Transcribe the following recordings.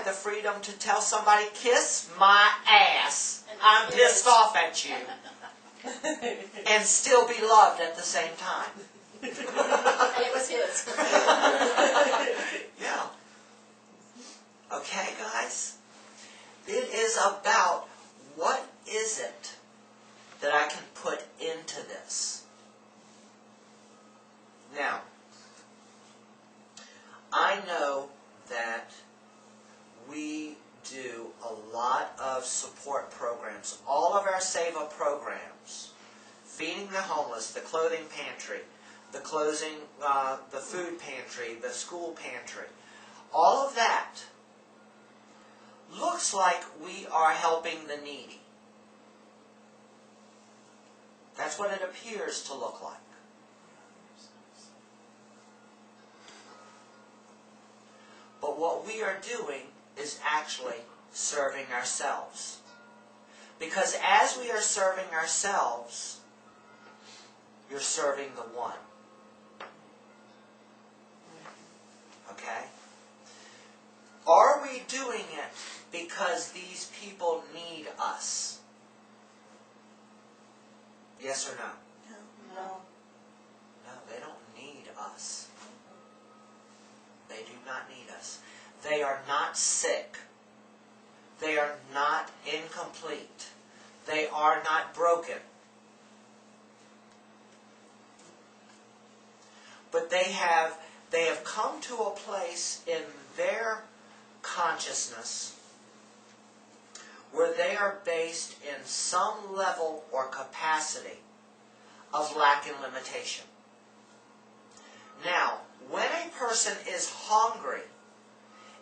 the freedom to tell somebody, kiss my ass, I'm pissed off at you, and still be loved at the same time. And it was his. Yeah. Okay, guys? It is about what is it that I can put into this. Now, I know that we do a lot of support programs. All of our Save Up programs, feeding the homeless, the clothing pantry, the food pantry, the school pantry, all of that looks like we are helping the needy. That's what it appears to look like. But what we are doing is actually serving ourselves. Because as we are serving ourselves, you're serving the one. Okay? Are we doing it because these people need us? Yes or no? No. No, they don't need us. They do not need us. They are not sick. They are not incomplete. They are not broken. But they have come to a place in their consciousness where they are based in some level or capacity of lack and limitation. Now, when a person is hungry,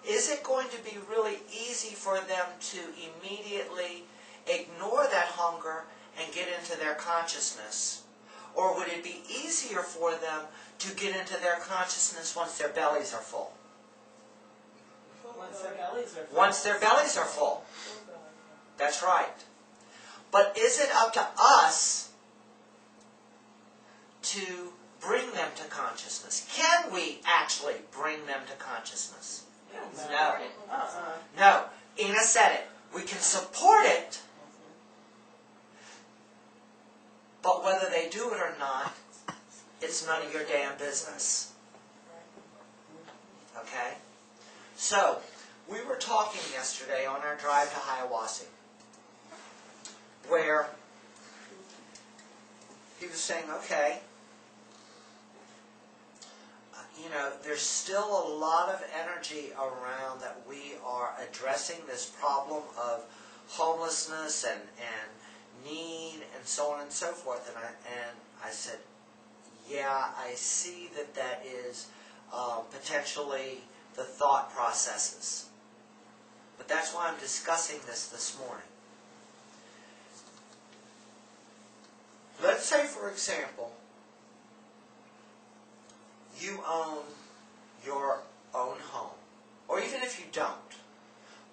is it going to be really easy for them to immediately ignore that hunger and get into their consciousness? Or would it be easier for them to get into their consciousness once their bellies are full? Once their bellies are full. Once their bellies are full. That's right. But is it up to us to bring them to consciousness? Can we actually bring them to consciousness? No. No. Ina said it. We can support it, but whether they do it or not, it's none of your damn business. Okay? So, we were talking yesterday on our drive to Hiawassee, where he was saying, okay, there's still a lot of energy around that we are addressing this problem of homelessness and need and so on and so forth. And I said, yeah, I see that is potentially the thought processes. But that's why I'm discussing this morning. Let's say, for example, you own your own home, or even if you don't,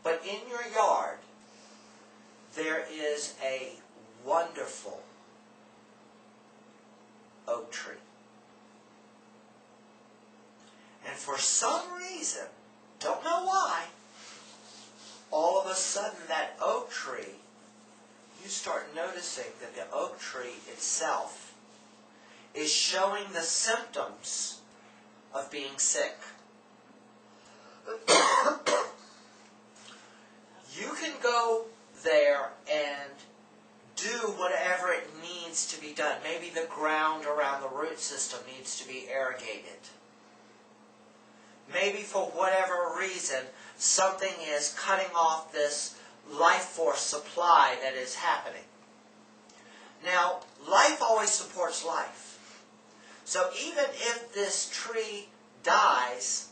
but in your yard there is a wonderful oak tree. And for some reason, don't know why, all of a sudden that oak tree, you start noticing that the oak tree itself is showing the symptoms of being sick. You can go there and do whatever it needs to be done. Maybe the ground around the root system needs to be irrigated. Maybe for whatever reason, something is cutting off this life force supply that is happening. Now, life always supports life. So even if this tree dies,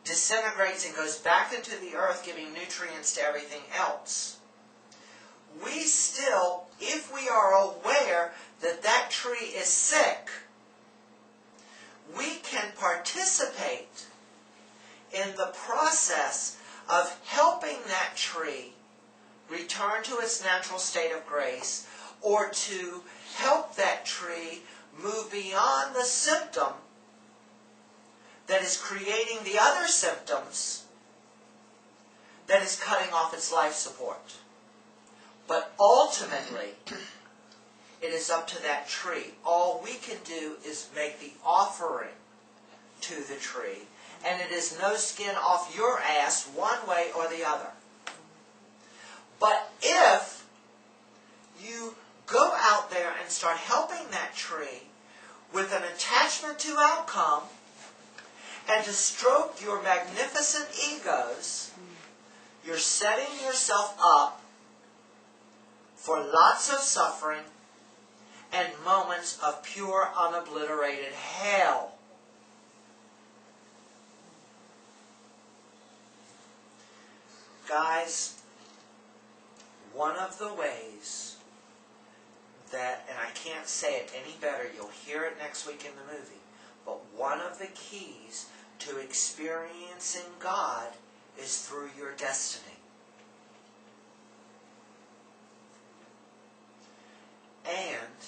disintegrates and goes back into the earth, giving nutrients to everything else, we still, if we are aware that that tree is sick, we can participate in the process of helping that tree return to its natural state of grace, or to help that tree move beyond the symptom that is creating the other symptoms that is cutting off its life support. But ultimately, it is up to that tree. All we can do is make the offering to the tree, and it is no skin off your ass one way or the other. But if you go out there and start helping that tree with an attachment to outcome and to stroke your magnificent egos, you're setting yourself up for lots of suffering and moments of pure, unobliterated hell. Guys, one of the ways that, and I can't say it any better, you'll hear it next week in the movie, but one of the keys to experiencing God is through your destiny. And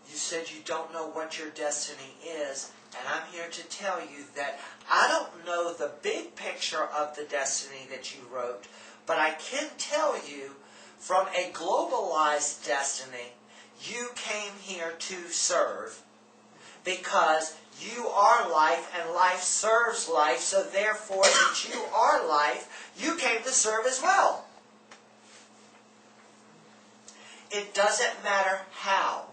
you said you don't know what your destiny is, and I'm here to tell you that I don't know the big picture of the destiny that you wrote, but I can tell you from a globalized destiny, you came here to serve because you are life and life serves life, so therefore that you are life, you came to serve as well. It doesn't matter how.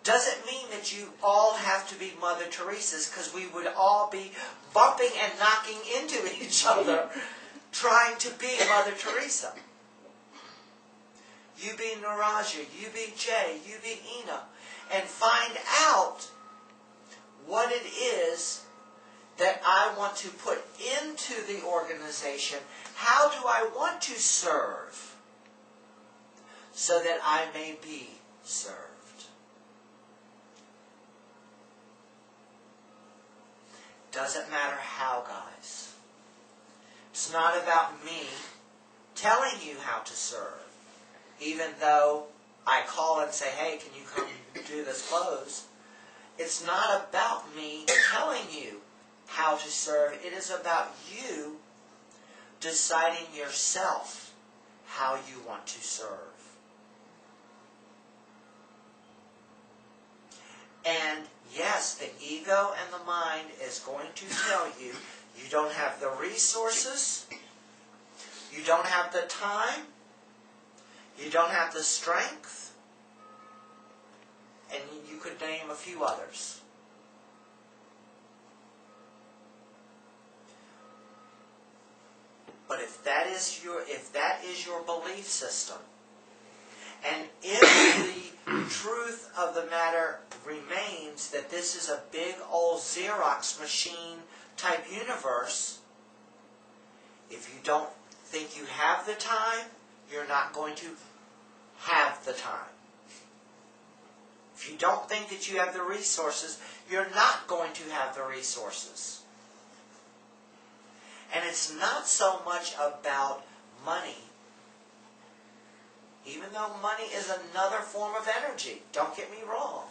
Doesn't mean that you all have to be Mother Teresa's, because we would all be bumping and knocking into each other trying to be Mother Teresa. You be Naraja, you be Jay, you be Ina, and find out what it is that I want to put into the organization. How do I want to serve so that I may be served? Doesn't matter how, guys. It's not about me telling you how to serve. Even though I call and say, hey, can you come do this close? It's not about me telling you how to serve. It is about you deciding yourself how you want to serve. And yes, the ego and the mind is going to tell you you don't have the resources, you don't have the time, you don't have the strength, and you could name a few others. But if that is your belief system, and if the truth of the matter remains that this is a big old Xerox machine type universe, if you don't think you have the time, you're not going to have the time. If you don't think that you have the resources, you're not going to have the resources. And it's not so much about money, even though money is another form of energy, don't get me wrong,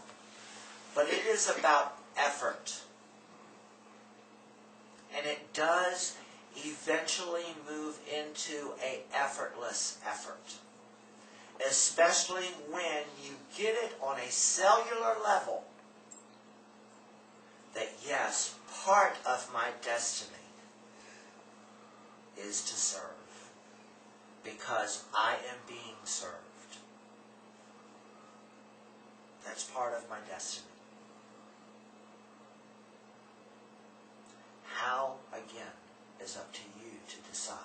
but it is about effort. And it does eventually move into an effortless effort, especially when you get it on a cellular level that yes, part of my destiny is to serve because I am being served. That's part of my destiny. How, again, is up to you to decide.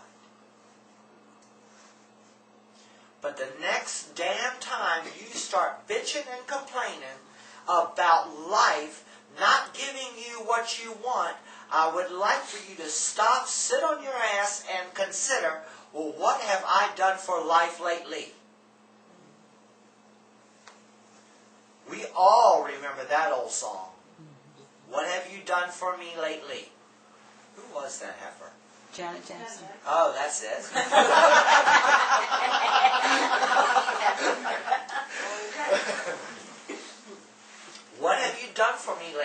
But the next damn time you start bitching and complaining about life not giving you what you want, I would like for you to stop, sit on your ass, and consider, well, what have I done for life lately? We all remember that old song. What have you done for me lately? Who was that heifer? Janet Jackson. Oh, that's it. What have you done for me lately?